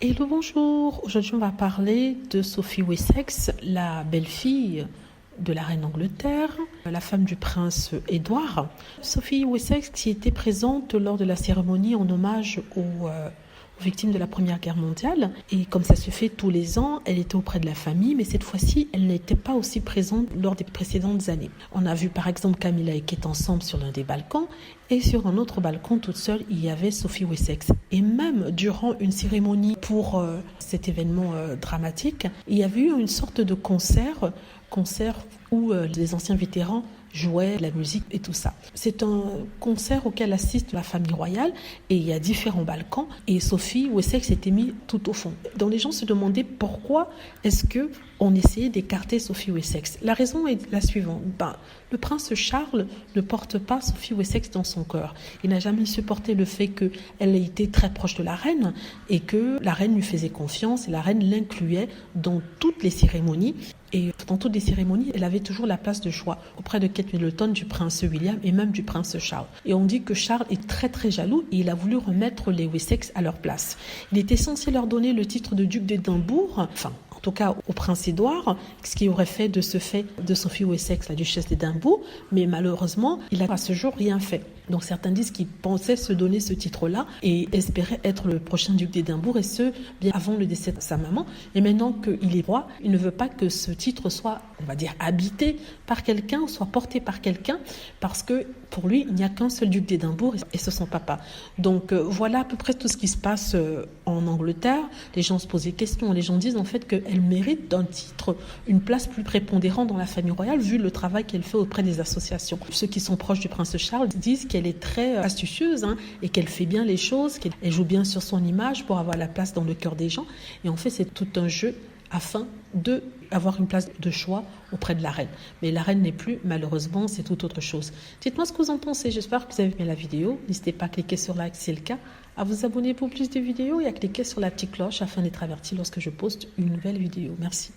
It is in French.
Hello, bonjour. Aujourd'hui, on va parler de Sophie Wessex, la belle-fille de la reine d'Angleterre, la femme du prince Édouard. Sophie Wessex qui était présente lors de la cérémonie en hommage aux victimes de la Première Guerre mondiale. Et comme ça se fait tous les ans, elle était auprès de la famille, mais cette fois-ci, elle n'était pas aussi présente lors des précédentes années. On a vu par exemple Camilla et Kate ensemble sur l'un des balcons, et sur un autre balcon, toute seule, il y avait Sophie Wessex. Et même durant une cérémonie pour cet événement dramatique, il y avait eu une sorte de concert où les anciens vétérans jouaient la musique et tout ça. C'est un concert auquel assiste la famille royale et il y a différents balcons et Sophie Wessex s'était mise tout au fond. Donc les gens se demandaient pourquoi est-ce que on essayait d'écarter Sophie Wessex. La raison est la suivante. Le prince Charles ne porte pas Sophie Wessex dans son cœur. Il n'a jamais supporté le fait qu'elle ait été très proche de la reine et que la reine lui faisait confiance et la reine l'incluait dans toutes les cérémonies. Et dans toutes les cérémonies, elle avait toujours la place de choix auprès de Kate Middleton, du prince William et même du prince Charles. Et on dit que Charles est très très jaloux et il a voulu remettre les Wessex à leur place. Il était censé leur donner le titre de duc d'Édimbourg, en tout cas au prince Édouard, ce qui aurait fait de ce fait de Sophie Wessex la duchesse d'Édimbourg, mais malheureusement, il n'a à ce jour rien fait. Donc certains disent qu'il pensait se donner ce titre-là et espérait être le prochain duc d'Édimbourg, et ce, bien avant le décès de sa maman. Et maintenant qu'il est roi, il ne veut pas que ce titre soit, on va dire, habité par quelqu'un ou soit porté par quelqu'un, parce que pour lui, il n'y a qu'un seul duc d'Édimbourg et c'est son papa. Donc voilà à peu près tout ce qui se passe en Angleterre. Les gens se posent des questions, les gens disent en fait qu'elle mérite d'un titre une place plus prépondérante dans la famille royale vu le travail qu'elle fait auprès des associations. Ceux qui sont proches du prince Charles disent qu'elle est très astucieuse et qu'elle fait bien les choses, qu'elle joue bien sur son image pour avoir la place dans le cœur des gens. Et en fait, c'est tout un jeu afin d'avoir une place de choix auprès de la reine. Mais la reine n'est plus, malheureusement, c'est tout autre chose. Dites-moi ce que vous en pensez. J'espère que vous avez aimé la vidéo. N'hésitez pas à cliquer sur like si c'est le cas, à vous abonner pour plus de vidéos et à cliquer sur la petite cloche afin d'être averti lorsque je poste une nouvelle vidéo. Merci.